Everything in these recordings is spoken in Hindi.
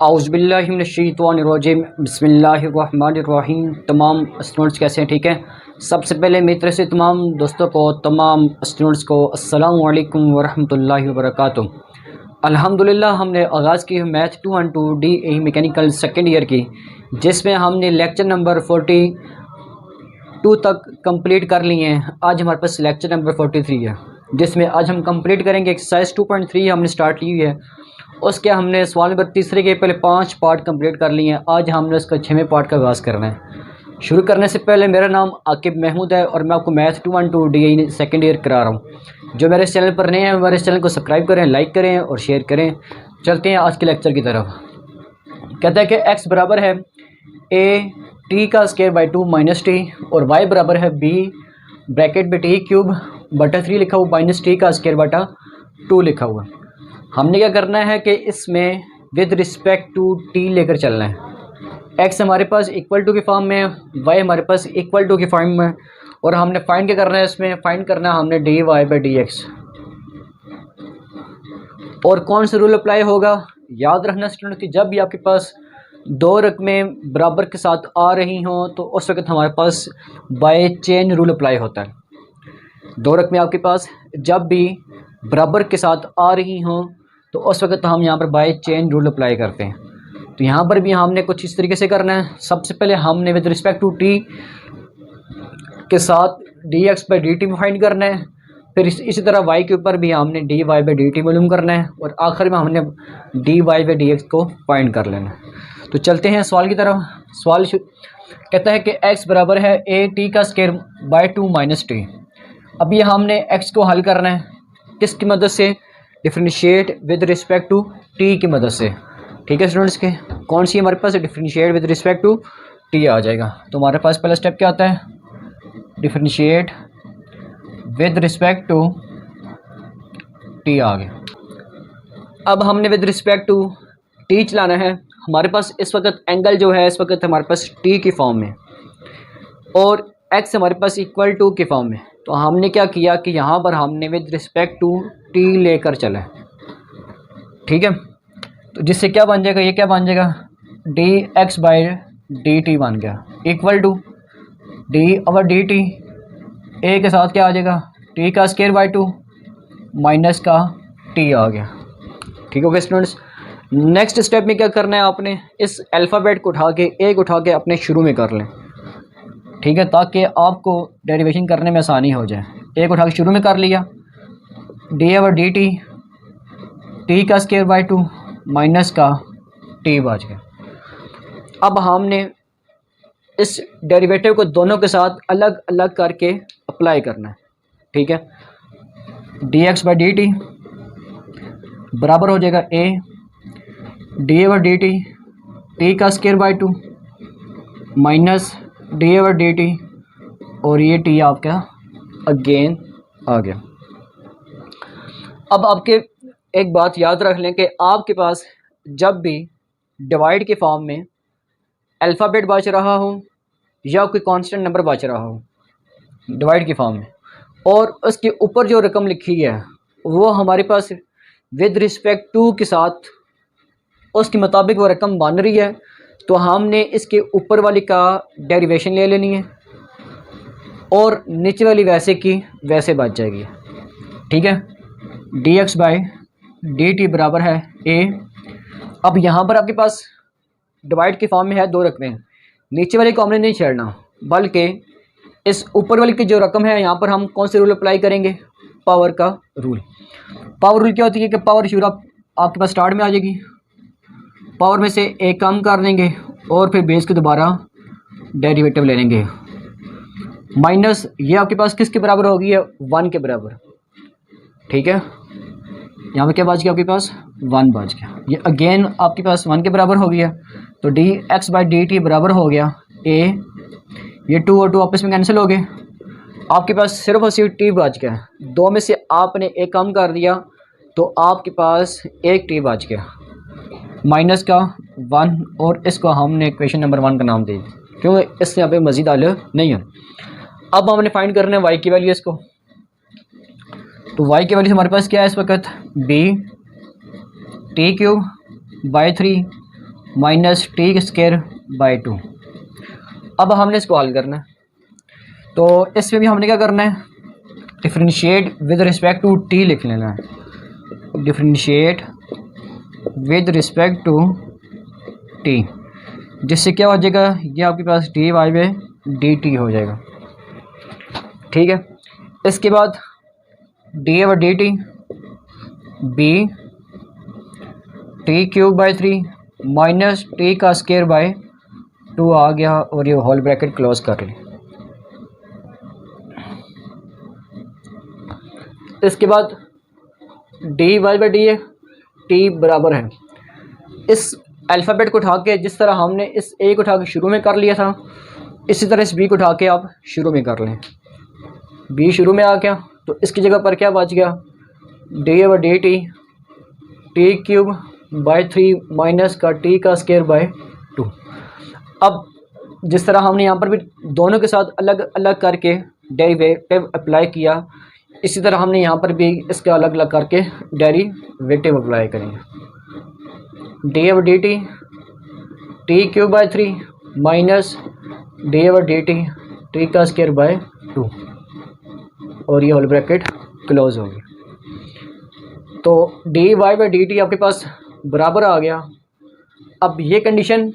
औज़ुबिल्लाहि मिनश्शैतानिर्रजीम बिस्मिल्लाहिर्रहमानिर्रहीम। तमाम स्टूडेंट्स कैसे हैं? ठीक है। सबसे पहले मेरी तरफ से तमाम दोस्तों को, तमाम स्टूडेंट्स को अस्सलामु अलैकुम वरहमतुल्लाहि वबरकातुहू। अल्हम्दुलिल्लाह हमने आगाज़ की math 2 and 2 DE mechanical second year की, जिसमें हमने लेक्चर नंबर 42 तक कंप्लीट कर लिए हैं। आज हमारे पास लेक्चर नंबर 43 है, जिसमें आज हम कंप्लीट करेंगे एक्सरसाइज 2.3 हमने स्टार्ट की हुई है। उसके हमने सवाल नंबर तीसरे के पहले 5 पार्ट कंप्लीट कर लिए हैं। आज हमने उसका 6वें पार्ट का आगाज़ करना है। शुरू करने से पहले मेरा नाम आकिब महमूद है और मैं आपको math 2 and 2 DE second year करा रहा हूँ। जो मेरे इस चैनल पर नए हैं हमारे इस चैनल को सब्सक्राइब करें, लाइक करें और शेयर करें। चलते हैं आज के लेक्चर की तरफ। कहता है कि x बराबर है a t का स्क्वायर बाई 2 माइनस टी और y बराबर है b ब्रैकेट में टी क्यूब बटा 3 लिखा हुआ माइनस टी का स्क्वायर बटा 2 लिखा हुआ। हमने क्या करना है कि इसमें विद रिस्पेक्ट टू टी लेकर चलना है। x हमारे पास इक्वल टू के फॉर्म में है, y हमारे पास इक्वल टू के फॉर्म में है और हमने फाइंड क्या करना है, इसमें फाइंड करना है हमने dy बाई dx। और कौन सा रूल अप्लाई होगा, याद रखना स्टूडेंट कि जब भी आपके पास दो रकमें बराबर के साथ आ रही हों तो उस वक्त हमारे पास बाय चेन रूल अप्लाई होता है। दो रकमें आपके पास जब भी बराबर के साथ आ रही हों तो उस वक्त हम यहाँ पर बाय चेन रूल अप्लाई करते हैं। तो यहाँ पर भी हमने कुछ इस तरीके से करना है। सबसे पहले हमने विद रिस्पेक्ट टू टी के साथ dx बाई dt फाइंड करना है, फिर इसी तरह y के ऊपर भी हमने dy बाई dt मालूम करना है और आखिर में हमने dy बाई dx को फाइंड कर लेना है। तो चलते हैं सवाल की तरफ। सवाल कहता है कि x बराबर है a t का स्क्वायर बाई 2 माइनस टी। अब ये हमने x को हल करना है किसकी मदद से, differentiate with respect to t की मदद से। ठीक है स्टूडेंट्स, के कौन सी हमारे पास differentiate with respect to t आ जाएगा। तो हमारे पास पहला स्टेप क्या आता है, differentiate with respect to t आ गया। अब हमने विद रिस्पेक्ट टू t चलाना है। हमारे पास इस वक्त एंगल जो है इस वक्त हमारे पास t की फॉर्म में और x हमारे पास इक्वल टू की फॉर्म में। तो हमने क्या किया कि यहाँ पर हमने विद रिस्पेक्ट टू t लेकर चला है। ठीक है, तो जिससे क्या बन जाएगा, ये क्या बन जाएगा, dx बाई dt बन गया equal to d over dt। a के साथ क्या आ जाएगा, t का स्क्वायर बाई 2 माइनस का t आ गया। ठीक हो गया स्टूडेंट्स। नेक्स्ट स्टेप में क्या करना है, आपने इस अल्फ़ाबेट को उठा के a को उठा के अपने शुरू में कर लें। ठीक है, ताकि आपको डेरिवेशन करने में आसानी हो जाए। a को उठा के शुरू में कर लिया, d ओवर dt t का स्क्वायर बाई 2 माइनस का t बच गया। अब हमने इस डेरिवेटिव को दोनों के साथ अलग अलग करके अप्लाई करना है। ठीक है, dx बाई dt बराबर हो जाएगा a d over dt t का square by 2 minus d over dt और ये t आपका अगेन आ गया। अब आपके एक बात याद रख लें कि आपके पास जब भी डिवाइड के फॉर्म में अल्फ़ाबेट बच रहा हो या कोई कांस्टेंट नंबर बच रहा हो डिवाइड के फॉर्म में और उसके ऊपर जो रकम लिखी है वो हमारे पास विद रिस्पेक्ट टू के साथ उसके मुताबिक वो रकम बन रही है, तो हमने इसके ऊपर वाली का डेरिवेशन ले लेनी है और नीचे वाली वैसे की वैसे बच जाएगी। ठीक है, dx बाई dt बराबर है a। अब यहाँ पर आपके पास डिवाइड के फॉर्म में है दो रकमें, नीचे वाले को हमने नहीं छेड़ना बल्कि इस ऊपर वाली की जो रकम है यहाँ पर हम कौन से रूल अप्लाई करेंगे, पावर का रूल। पावर रूल क्या होती है कि पावर शुरू आपके पास स्टार्ट में आ जाएगी, पावर में से एक कम कर देंगे और फिर बेस के दोबारा डेरिवेटिव ले लेंगे। माइनस ये आपके पास किसके बराबर होगी है, 1 के बराबर। ठीक है, यहाँ पे क्या बच गया आपके पास, 1 बच गया। ये अगेन आपके पास 1 के बराबर हो गया, तो dx बाई dt बराबर हो गया a। ये 2 और 2 आपस में कैंसिल हो गए, आपके पास सिर्फ और सिर्फ t बच गया। दो में से आपने एक कम कर दिया तो आपके पास एक t बच गया माइनस का 1 और इसको हमने इक्वेशन नंबर 1 का नाम दे दिया क्योंकि इससे यहाँ पे मज़ीद हल नहीं है। अब हमने फाइंड करना है y की वैल्यू इसको। तो y की वैल्यू हमारे पास क्या है इस वक्त, b t cube by 3 minus T square by 2। अब हमने इसको हल करना है, तो इसमें भी हमने क्या करना है, differentiate with respect to T लिख लेना है, differentiate with respect to T, जिससे क्या हो जाएगा, ये आपके पास D Y by D T हो जाएगा। ठीक है, इसके बाद D over D T B T cube by 3 minus T का स्क्वायर बाई 2 आ गया, और ये होल ब्रैकेट क्लोज कर लें। इसके बाद D Y by D A T बराबर है, इस अल्फ़ाबेट को उठा के, जिस तरह हमने इस ए को उठा के शुरू में कर लिया था, इसी तरह इस बी को उठा के आप शुरू में कर लें। बी शुरू में आ गया, तो इसकी जगह पर क्या बच गया, D over D T T cube by 3 minus का टी का स्क्वायर बाई 2। अब जिस तरह हमने यहाँ पर भी दोनों के साथ अलग अलग करके डेरिवेटिव अप्लाई किया, इसी तरह हमने यहाँ पर भी इसके अलग अलग करके डेरिवेटिव अप्लाई करेंगे। D over D T cube by 3 minus D over D T का स्क्वायर बाई 2, और ये होल ब्रैकेट क्लोज होगी। तो D Y by D T आपके पास बराबर आ गया। अब ये कंडीशन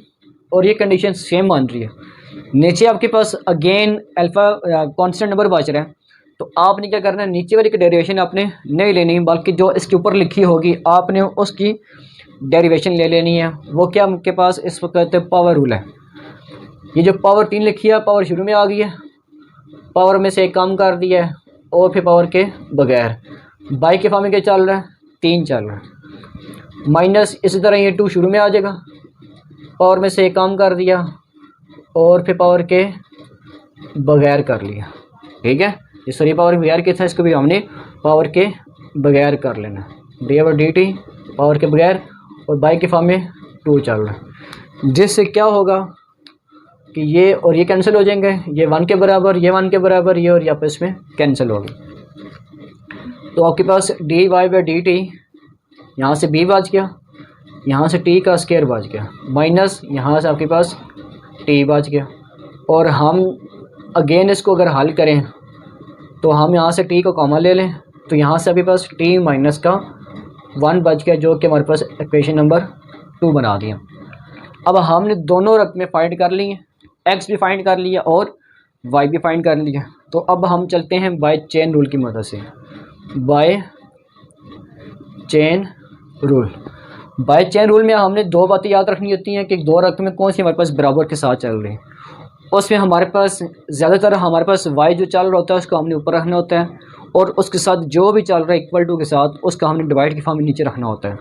और ये कंडीशन सेम मान रही है, नीचे आपके पास अगेन अल्फ़ा कांस्टेंट नंबर बच रहा है, तो आपने क्या करना है, नीचे वाली की डेरिवेशन आपने नहीं लेनी, बल्कि जो इसके ऊपर लिखी होगी आपने उसकी डेरिवेशन ले लेनी है। वो क्या आपके पास इस वक्त पावर रूल है, ये जो पावर 3 लिखी है, पावर शुरू में आ गई है, पावर में से एक कम कर दिया है, और फिर पावर के बगैर बाई के फॉर्म में क्या चल रहा है, 3 चल रहा है, माइनस इसी तरह ये 2 शुरू में आ जाएगा, पावर में से एक कम कर दिया, और फिर पावर के बगैर कर लिया। ठीक है, ये सारी पावर बगैर के था, इसको भी हमने पावर के बगैर कर लेना, D over D T power के बगैर, और बाई के फॉर्म में 2 चल रहा है, जिससे क्या होगा कि ये और ये कैंसिल हो जाएंगे, ये 1 के बराबर, ये 1 के बराबर, ये और ये आपस में कैंसिल होगी। तो आपके पास D Y by D T, यहाँ से बी बच गया, यहाँ से टी का स्क्वायर बच गया, माइनस यहाँ से आपके पास टी बच गया, और हम अगेन इसको अगर हल करें तो हम यहाँ से टी को कॉमन ले लें, तो यहाँ से आपके पास टी माइनस का 1 बच गया, जो कि हमारे पास इक्वेशन नंबर 2 बना दिया। अब हमने दोनों रकमें फाइंड कर ली हैं, एक्स भी फाइंड कर लिया और वाई भी फाइंड कर लिया। तो अब हम चलते हैं बाय चेन रूल की मदद से, by chain rule. By chain rule में हमने 2 बातें याद रखनी होती हैं कि 2 रकमें कौन सी हमारे पास बराबर के साथ चल रही हैं। उसमें हमारे पास ज़्यादातर हमारे पास वाई जो चल रहा होता है उसको हमने ऊपर रखना होता है, और उसके साथ जो भी चल रहा है इक्वल टू के साथ उसका हमने डिवाइड की फॉर्म में नीचे रखना होता है।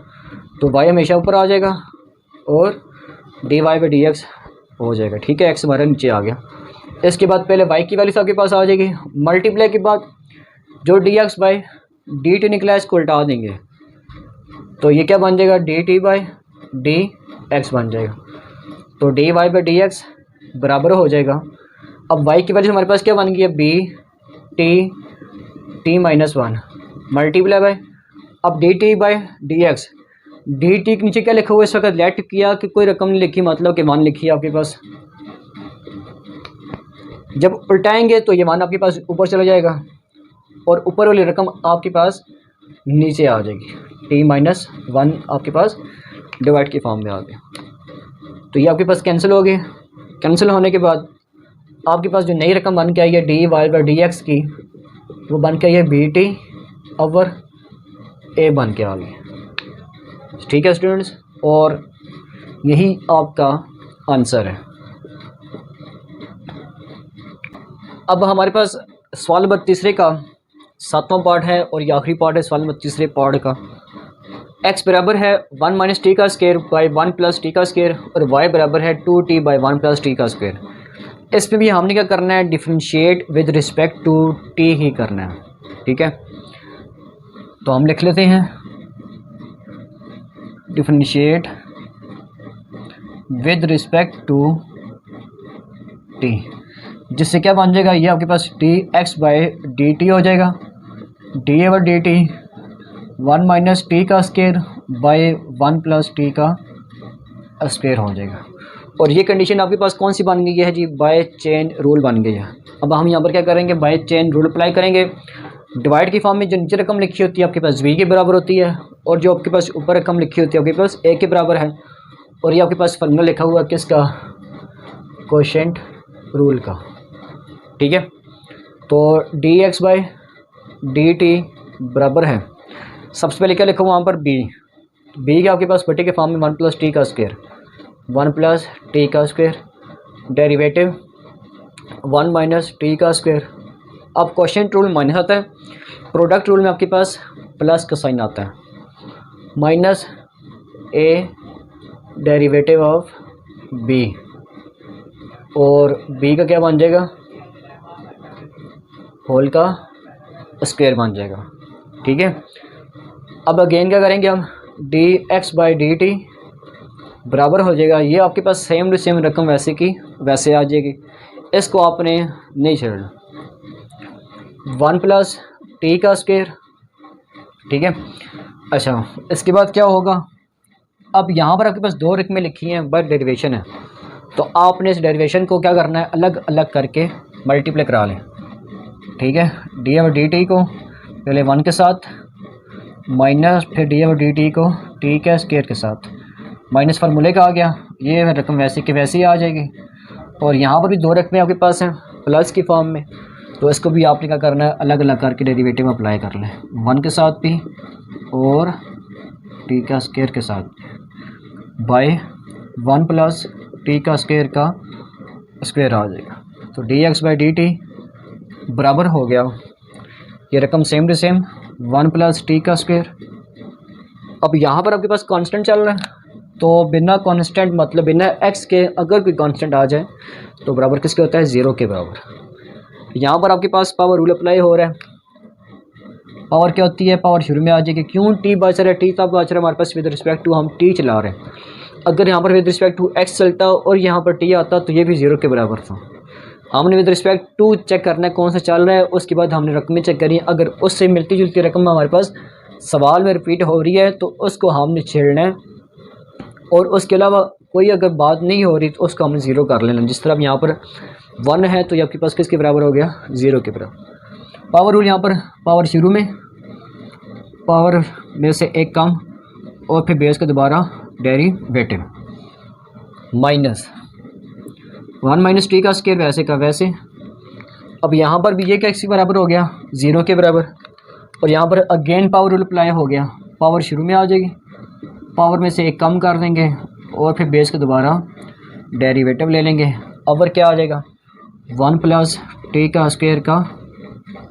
तो वाई हमेशा ऊपर आ जाएगा और D Y by D X हो जाएगा। ठीक है, एक्स हमारा नीचे आ गया। इसके बाद पहले वाई की वैल्यू आपके पास आ जाएगी, मल्टीप्लाई के बाद जो D X by D T निकला है इसको उल्टा देंगे, तो ये क्या बन जाएगा, D T by D X बन जाएगा। तो D Y by D X बराबर हो जाएगा। अब वाई की वैल्यू हमारे पास क्या बन गई है, B T T minus 1 multiply by, अब D T by D X, D T के नीचे क्या लिखा हुआ है इस वक्त, लेट किया कि कोई रकम नहीं लिखी, मतलब कि 1 लिखी है आपके पास। जब उल्टाएंगे तो ये 1 आपके पास ऊपर चला जाएगा और ऊपर वाली रकम आपके पास नीचे आ जाएगी, टी माइनस 1 आपके पास डिवाइड की फॉर्म में आ गया। तो ये आपके पास कैंसिल हो गए। कैंसिल होने के बाद आपके पास जो नई रकम बन के आई है D Y by D X की, वो बन के आई है बी टी ओवर ए बन के आ गई। ठीक है स्टूडेंट्स, और यही आपका आंसर है। अब हमारे पास सवाल नंबर 3 का 7वां पार्ट है और ये आखिरी पार्ट है सवाल नंबर 3 पार्ट का। x बराबर है 1 माइनस टी का स्क्वायर बाई 1 प्लस टी का स्क्वायर और y बराबर है 2t बाई 1 प्लस टी का स्क्वायर। इसमें भी हमने क्या करना है, differentiate with respect to t ही करना है। ठीक है, तो हम लिख लेते हैं differentiate with respect to t, जिससे क्या बन जाएगा, ये आपके पास D X by D T हो जाएगा, D over D T 1 minus T का स्क्वायर बाई 1 प्लस टी का स्क्वायर हो जाएगा। और ये कंडीशन आपके पास कौन सी बन गई है जी, बाय चेन रूल बन गई है। अब हम यहाँ पर क्या करेंगे, बाय चेन रूल अप्लाई करेंगे। डिवाइड की फॉर्म में जो नीचे रकम लिखी होती है आपके पास v के बराबर होती है, और जो आपके पास ऊपर रकम लिखी होती है आपके पास a के बराबर है। और ये आपके पास फॉर्मूला लिखा हुआ है किसका, कोशेंट रूल का, ठीक है। तो dx बाई dt बराबर है, सबसे पहले क्या लिखा हुआ वहाँ पर b के आपके पास बटे के फॉर्म में 1 + t का स्क्वायर, 1 + t का स्क्वायर, डेरिवेटिव 1 - t का स्क्वायर। अब कोशेंट रूल माइनस आता है, प्रोडक्ट रूल में आपके पास प्लस का साइन आता है, minus a derivative of b, और b का क्या बन जाएगा, होल का स्क्वायर बन जाएगा, ठीक है। अब अगेन क्या करेंगे हम, dx बाई dt बराबर हो जाएगा, ये आपके पास सेम टू सेम रकम वैसे की वैसे आ जाएगी, इसको आपने नहीं छेड़ना, 1 + t का स्क्वायर, ठीक है। अच्छा, इसके बाद क्या होगा, अब यहाँ पर आपके पास दो रकमें लिखी हैं बट डेरिवेशन है, तो आपने इस डेरिवेशन को क्या करना है, अलग अलग करके मल्टीप्लाई करा लें, ठीक है। dy/dt को पहले 1 के साथ, माइनस फिर dy/dt को t के स्क्वायर के साथ, माइनस फार्मूले का आ गया, ये रकम वैसे की वैसे ही आ जाएगी। और यहाँ पर भी दो रकमें आपके पास हैं प्लस की फॉर्म में, तो इसको भी आपने क्या करना है, अलग अलग करके डेरिवेटिव अप्लाई कर लें, 1 के साथ भी और t का स्क्वायर के साथ, बाय 1 + t का स्क्वायर का स्क्वायर आ जाएगा। तो dx बाई dt बराबर हो गया, ये रकम सेम टू सेम 1 + t का स्क्वायर। अब यहाँ पर आपके पास कांस्टेंट चल रहा है, तो बिना कांस्टेंट मतलब बिना x के अगर कोई कांस्टेंट आ जाए तो बराबर किसके होता है, 0 के बराबर। यहाँ पर आपके पास पावर रूल अप्लाई हो रहा है, पावर क्या होती है, पावर शुरू में आ जाएगी, क्यों t बच रहा है, t तब बच रहा है हमारे पास विद रिस्पेक्ट टू हम t चला रहे हैं। अगर यहाँ पर विद रिस्पेक्ट टू x चलता और यहाँ पर t आता तो ये भी 0 के बराबर था। हमने विद रिस्पेक्ट टू चेक करना है कौन सा चल रहा है, उसके बाद हमने रकमें चेक करी, अगर उससे मिलती जुलती रकम हमारे पास सवाल में रिपीट हो रही है तो उसको हमने छेड़ना है, और उसके अलावा कोई अगर बात नहीं हो रही तो उसको हमने 0 कर लेना। जिस तरह अब यहाँ पर 1 है तो ये आपके पास किसके बराबर हो गया, 0 के बराबर। पावर रूल यहाँ पर पावर शुरू में, पावर में से एक कम और फिर बेस का दोबारा डेरिवेटिव, माइनस 1 - t का स्क्वायर वैसे का वैसे। अब यहाँ पर भी ये क्या किसके बराबर हो गया, 0 के बराबर। और यहाँ पर अगेन पावर रूल अप्लाई हो गया, पावर शुरू में आ जाएगी, पावर में से एक कम कर देंगे और फिर बेस का दोबारा डेरिवेटिव ले लेंगे। अब क्या आ जाएगा, 1 + t का स्क्वायर का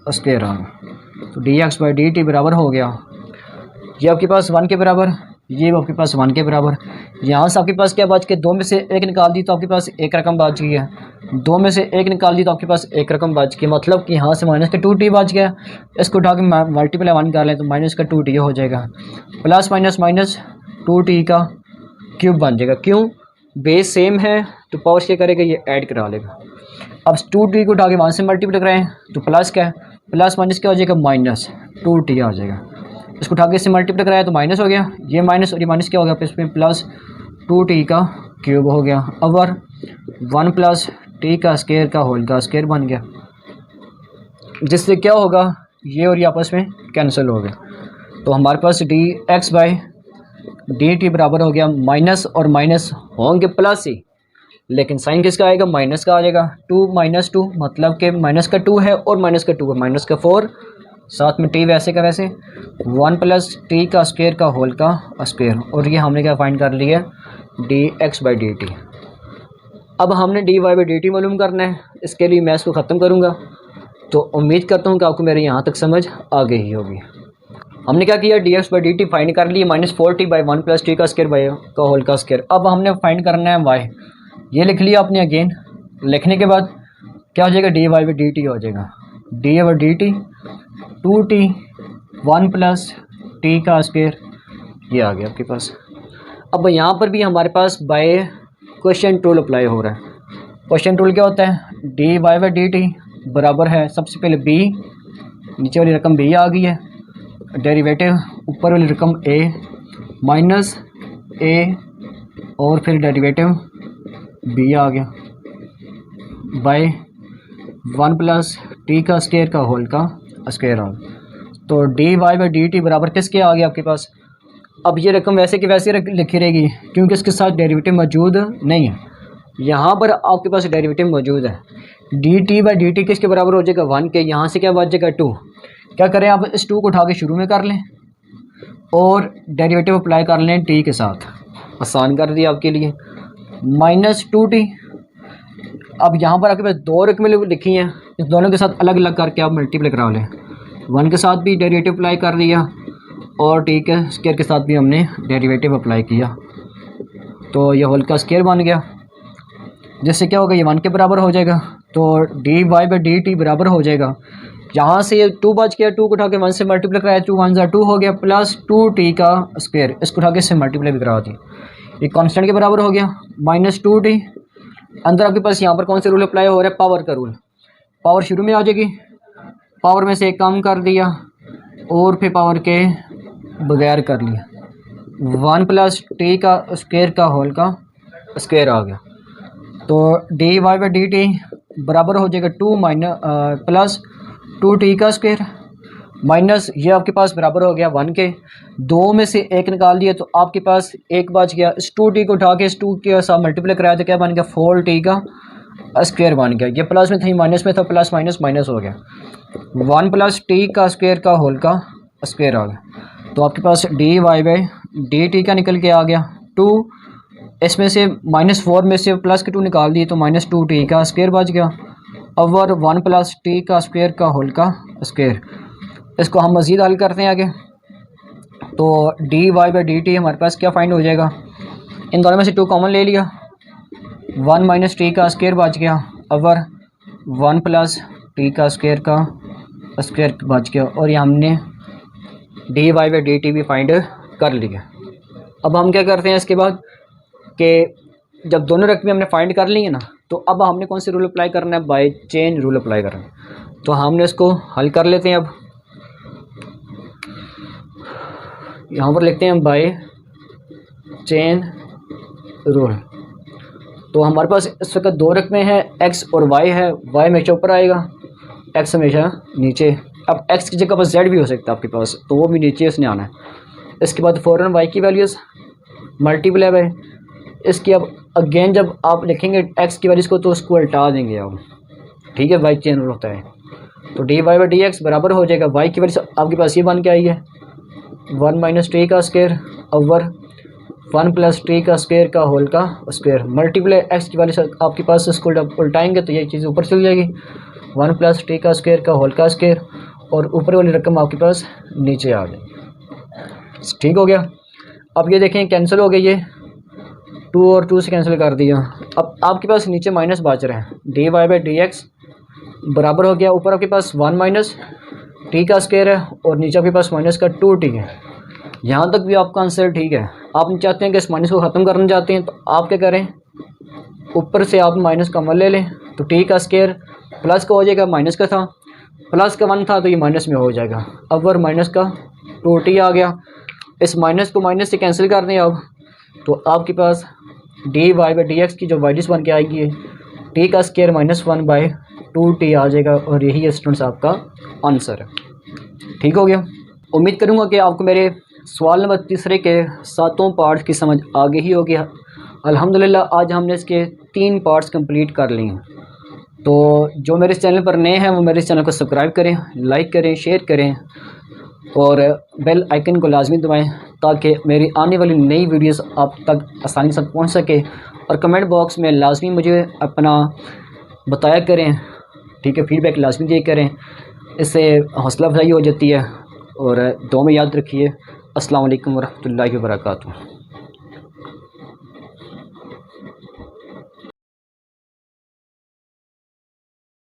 स्क्वायर आ गया। तो dx बाई dt बराबर हो गया, ये आपके पास 1 के बराबर, ये आपके पास 1 के बराबर। यहाँ से आपके पास क्या बच के, 2 में से 1 निकाल दी तो आपके पास एक रकम बच गई है, 2 में से 1 निकाल दी तो आपके पास एक रकम बच गई, मतलब कि यहाँ से माइनस का 2t बच गया। इसको उठा के मल्टीप्लाई 1 कर लें तो माइनस का 2t हो जाएगा, प्लस माइनस माइनस 2t का क्यूब बन जाएगा। क्यों, बेस सेम है तो पावर क्या करेगा, ये ऐड करा लेगा। अब 2t को उठा के 1 से मल्टीप्लाई कराएँ तो प्लस क्या है, प्लस माइनस क्या हो जाएगा, माइनस 2t आ जाएगा। इसको उठा के इससे मल्टीप्लाई कराया तो माइनस हो गया, ये माइनस और ये माइनस क्या हो गया, इसमें प्लस 2t का क्यूब हो गया, और 1 + t का स्क्वायर का होल का स्क्वायर बन गया, जिससे क्या होगा, ये और ये आपस में कैंसिल हो गया। तो हमारे पास dx बाई dt बराबर हो गया, माइनस और माइनस होंगे प्लस ही, लेकिन साइन किसका आएगा, माइनस का आ जाएगा। 2 - 2 मतलब कि माइनस का 2 है और माइनस का 2 है, माइनस का 4, साथ में t वैसे का वैसे, 1 + t का स्क्वायर का होल का स्क्वायर। और ये हमने क्या फाइंड कर लिया, dx बाई dt। अब हमने dy बाई dt मालूम करना है, इसके लिए मैं इसको ख़त्म करूँगा। तो उम्मीद करता हूँ कि आपको मेरे यहाँ तक समझ आ गई होगी। हमने क्या किया, dx बाई dt फाइंड कर लिए, -4t बाई 1 + t का स्क्वायर बाई का होल का स्क्वायर। अब हमने फाइंड करना है y, ये लिख लिया आपने। अगेन लिखने के बाद क्या हो जाएगा, dy बाई dt हो जाएगा, dy by dt 2t 1 + t का स्क्वायर, ये आ गया आपके पास। अब यहाँ पर भी हमारे पास बाय क्वेश्चन रूल अप्लाई हो रहा है। क्वेश्चन रूल क्या होता है, dy बाई dt बराबर है, सबसे पहले b, नीचे वाली रकम b आ गई है, डेरिवेटिव ऊपर वाली रकम a माइनस a और फिर डेरिवेटिव बी आ गया बाय 1 प्लस टी का स्क्वायर का होल का स्क्वायर आ गया। तो D Y by D T बराबर किसके आ गया आपके पास। अब ये रकम वैसे की वैसे लिखी रहेगी क्योंकि इसके साथ डेरिवेटिव मौजूद नहीं है। यहाँ पर आपके पास डेरिवेटिव मौजूद है। D T by D T किसके बराबर हो जाएगा 1 के। यहाँ से क्या बच जाएगा 2। क्या करें आप इस 2 को उठा के शुरू में कर लें और डेरिवेटिव अप्लाई कर लें टी के साथ। आसान कर दिया आपके लिए -2t। अब यहाँ पर आपके पास 2 रकमें लिखी हैं, इस दोनों के साथ अलग अलग करके आप मल्टीप्लाई करा लें। 1 के साथ भी डेरिवेटिव अप्लाई कर दिया और टी के स्क्वायर के साथ भी हमने डेरिवेटिव अप्लाई किया। तो ये होल का स्क्वायर बन गया, जिससे क्या होगा ये 1 के बराबर हो जाएगा। तो D Y by D T बराबर हो जाएगा, यहाँ से ये 2 बच गया, 2 को उठा के 1 से मल्टीप्लाई कराया, 2 1 2 हो गया, प्लस 2t का स्क्वायर, इसको उठा के इससे मल्टीप्लाई भी करा दी, ये कांस्टेंट के बराबर हो गया -2t। अंदर आपके पास यहाँ पर कौन से रूल अप्लाई हो रहा है, पावर का रूल। पावर शुरू में आ जाएगी, पावर में से एक कम कर दिया और फिर पावर के बगैर कर लिया, 1 प्लस टी का स्क्वायर का होल का स्क्वायर आ गया। तो D Y by D T बराबर हो जाएगा 2 प्लस 2t का स्क्वायर माइनस ये आपके पास बराबर हो गया 1 के। 2 में से 1 निकाल दिया तो आपके पास 1 बच गया। इस 2t को उठा के इस 2 के साथ मल्टीप्लाई कराया तो क्या बन गया 4t का स्क्वायर बन गया। ये प्लस में था, माइनस में था, प्लस माइनस माइनस हो गया, 1 प्लस टी का स्क्वायर का होल का स्क्वायर आ गया। तो आपके पास D Y by D T का निकल के आ गया 2, इसमें से -4 में से प्लस के 2 निकाल दिए तो -2t का स्क्वायर बच गया ओवर 1 प्लस टी का स्क्वायर का होल का स्क्वायर। इसको हम मज़ीद हल करते हैं आगे। तो D Y by D T हमारे पास क्या फाइंड हो जाएगा, इन दोनों में से 2 कॉमन ले लिया, 1 माइनस टी का स्क्वायर बच गया ओवर 1 प्लस टी का स्क्वायर का स्क्वायर बच गया। और ये हमने D Y by D T भी फाइंड कर लिया। अब हम क्या करते हैं इसके बाद कि जब दोनों रकमें हमने फाइंड कर ली है ना, तो अब हमने कौन से रूल अप्लाई करना है, बाय चेन रूल अप्लाई करना है। तो हमने इसको हल कर लेते हैं। अब यहाँ पर लिखते हैं बाय चेन रूल। तो हमारे पास इस वक्त 2 रकमें हैं, x और y है। y हमेशा ऊपर आएगा, x हमेशा नीचे। अब x की जगह पर z भी हो सकता है आपके पास, तो वो भी नीचे इसने आना है। इसके बाद फ़ौरन y की वैल्यूज़ मल्टीप्लाई बाय इसकी। अब अगेन जब आप लिखेंगे x की वैल्यूज़ को तो उसको उल्टा देंगे आप, ठीक है, y चेन रूल होता है। तो D Y by D X बराबर हो जाएगा, y की वैल्यू आपके पास ये बन के आई है 1 माइनस टी का स्क्वायर ओवर 1 प्लस टी का स्क्वायर का होल का स्क्वायर मल्टीप्लाई x की वैल्यू आपके पास इसको उल्टाएंगे तो ये चीज़ ऊपर चल जाएगी, 1 प्लस टी का स्क्वायर का होल का स्क्वायर, और ऊपर वाली रकम आपके पास नीचे आ जाएगी। ठीक हो गया। अब ये देखें कैंसिल हो गई, ये 2 और 2 से कैंसिल कर दिया। अब आपके पास नीचे माइनस बच रहे हैं, D Y by D X बराबर हो गया, ऊपर आपके पास 1 माइनस टी का स्क्वायर है और नीचे आपके पास माइनस का 2t है। यहाँ तक भी आपका आंसर ठीक है। आप चाहते हैं कि इस माइनस को ख़त्म करना चाहते हैं तो आप क्या करें, ऊपर से आप माइनस का 1 ले लें तो टी का स्क्वायर प्लस का हो जाएगा, माइनस का था, प्लस का 1 था तो ये माइनस में हो जाएगा, ओवर माइनस का 2t आ गया। इस माइनस को माइनस से कैंसिल कर दें अब, तो आपके पास D Y by D X की जो वैल्यूज़ बन के आएगी टी का स्क्वायर -1 बाई 2t आ जाएगा, और यही स्टूडेंट्स आपका आंसर है। ठीक हो गया। उम्मीद करूँगा कि आपको मेरे सवाल नंबर 3 के 7 पार्ट्स की समझ आ गई ही होगी। अल्हम्दुलिल्लाह आज हमने इसके 3 पार्ट्स कंप्लीट कर लिए हैं। तो जो मेरे चैनल पर नए हैं वो मेरे चैनल को सब्सक्राइब करें, लाइक करें, शेयर करें और बेल आइकन को लाजमी दबाएं ताकि मेरी आने वाली नई वीडियोस आप तक आसानी से पहुंच सके। और कमेंट बॉक्स में लाजमी मुझे अपना बताया करें, ठीक है, फीडबैक लाजमी दिया करें, इससे हौसला अफजाई हो जाती है। और दुआ में याद रखिए। अस्सलाम वालेकुम वरहमतुल्लाहि वबरकातुहू।